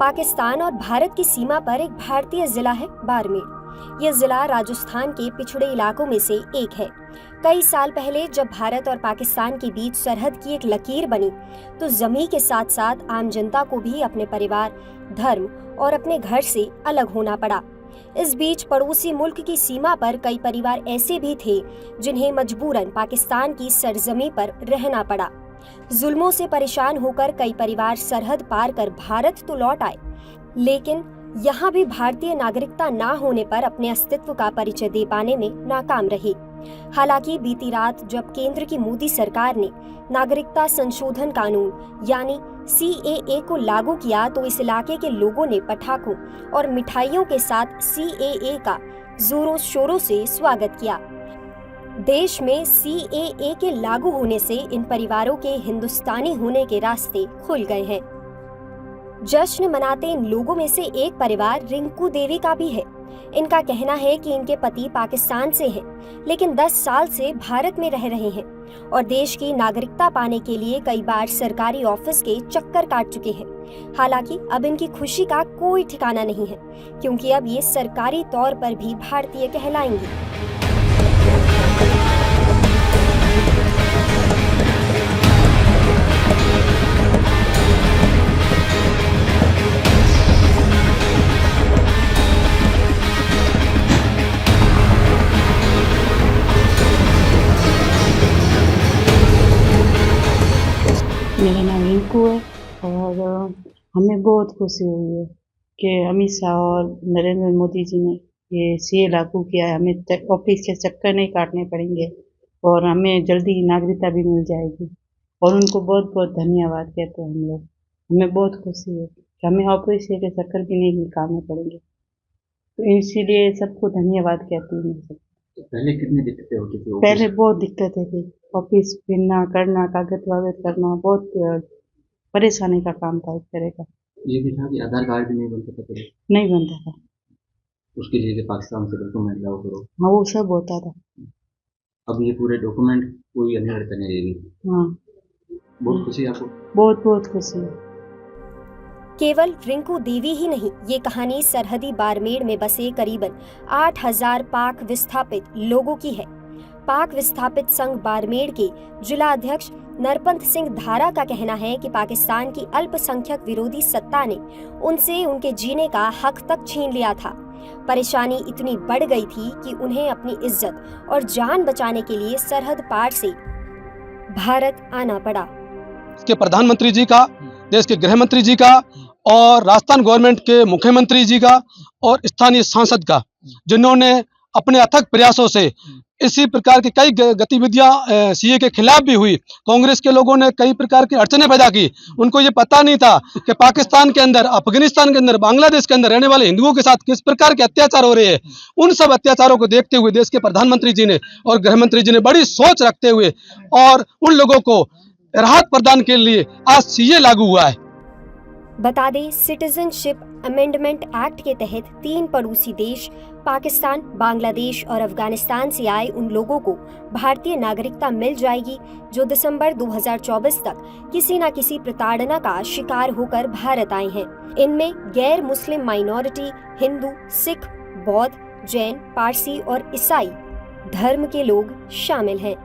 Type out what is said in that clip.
पाकिस्तान और भारत की सीमा पर एक भारतीय जिला है बाड़मेर। यह जिला राजस्थान के पिछड़े इलाकों में से एक है। कई साल पहले जब भारत और पाकिस्तान के बीच सरहद की एक लकीर बनी, तो जमीन के साथ साथ आम जनता को भी अपने परिवार, धर्म और अपने घर से अलग होना पड़ा। इस बीच पड़ोसी मुल्क की सीमा पर कई परिवार ऐसे भी थे जिन्हें मजबूरन पाकिस्तान की सरजमी पर रहना पड़ा। जुल्मों से परेशान होकर कई परिवार सरहद पार कर भारत तो लौट आए, लेकिन यहाँ भी भारतीय नागरिकता ना होने पर अपने अस्तित्व का परिचय दे पाने में नाकाम रहे। हालांकि बीती रात जब केंद्र की मोदी सरकार ने नागरिकता संशोधन कानून यानी CAA को लागू किया, तो इस इलाके के लोगों ने पटाखों और मिठाइयों के साथ CAA का जोरों शोरों से स्वागत किया। देश में CAA के लागू होने से इन परिवारों के हिंदुस्तानी होने के रास्ते खुल गए हैं। जश्न मनाते इन लोगों में से एक परिवार रिंकू देवी का भी है। इनका कहना है कि इनके पति पाकिस्तान से हैं, लेकिन 10 साल से भारत में रह रहे हैं और देश की नागरिकता पाने के लिए कई बार सरकारी ऑफिस के चक्कर काट चुके हैं। हालांकि अब इनकी खुशी का कोई ठिकाना नहीं है, क्योंकि अब ये सरकारी तौर पर भी भारतीय कहलाएंगे। मेरा नाम रिंकू है और हमें बहुत खुशी हुई है कि अमित शाह और नरेंद्र मोदी जी ने ये CAA लागू किया है। हमें ऑफिस के चक्कर नहीं काटने पड़ेंगे और हमें जल्दी नागरिकता भी मिल जाएगी और उनको बहुत बहुत धन्यवाद कहते हैं हम लोग। हमें बहुत खुशी है कि हमें ऑफिस के चक्कर भी नहीं निकालने पड़ेंगे, तो इसीलिए सबको धन्यवाद कहती हूँ। तो पहले कितनी दिक्कतें होती थी? पहले बहुत दिक्कतें थी, ऑफिस फिरना करना, कागज वागज करना, बहुत परेशानी का काम था एक तरह का। ये भी था कि आधार कार्ड भी नहीं बनता था पहले? नहीं बनता था, उसके लिए कि पाकिस्तान से डॉक्यूमेंट लाओ करो। हाँ वो सब होता था। अब ये पूरे डॉक्यूमेंट कोई अनिवार्यता नहीं रहेगी। हाँ बहुत खुशी है आपको? बहुत बहुत खुशी है। केवल रिंकू देवी ही नहीं, ये कहानी सरहदी बाड़मेर में बसे करीबन 8000 पाक विस्थापित लोगों की है। पाक विस्थापित संघ बाड़मेर के जिला अध्यक्ष नरपंथ सिंह धारा का कहना है कि पाकिस्तान की अल्पसंख्यक विरोधी सत्ता ने उनसे उनके जीने का हक तक छीन लिया था। परेशानी इतनी बढ़ गई थी कि उन्हें अपनी इज्जत और जान बचाने के लिए सरहद पार से भारत आना पड़ा। के प्रधानमंत्री जी का, देश के गृह मंत्री जी का और राजस्थान गवर्नमेंट के मुख्यमंत्री जी का और स्थानीय सांसद का, जिन्होंने अपने अथक प्रयासों से इसी प्रकार की कई गतिविधियां CAA के खिलाफ भी हुई। कांग्रेस के लोगों ने कई प्रकार की अड़चनें पैदा की। उनको ये पता नहीं था कि पाकिस्तान के अंदर, अफगानिस्तान के अंदर, बांग्लादेश के अंदर रहने वाले हिंदुओं के साथ किस प्रकार के अत्याचार हो रहे हैं। उन सब अत्याचारों को देखते हुए देश के प्रधानमंत्री जी ने और गृह मंत्री जी ने बड़ी सोच रखते हुए और उन लोगों को राहत प्रदान के लिए आज CAA लागू हुआ है। बता दें, सिटीजनशिप अमेंडमेंट एक्ट के तहत 3 पड़ोसी देश पाकिस्तान, बांग्लादेश और अफगानिस्तान से आए उन लोगों को भारतीय नागरिकता मिल जाएगी जो दिसंबर 2024 तक किसी न किसी प्रताड़ना का शिकार होकर भारत आए हैं। इनमें गैर मुस्लिम माइनॉरिटी, हिंदू, सिख, बौद्ध, जैन, पारसी और ईसाई धर्म के लोग शामिल हैं।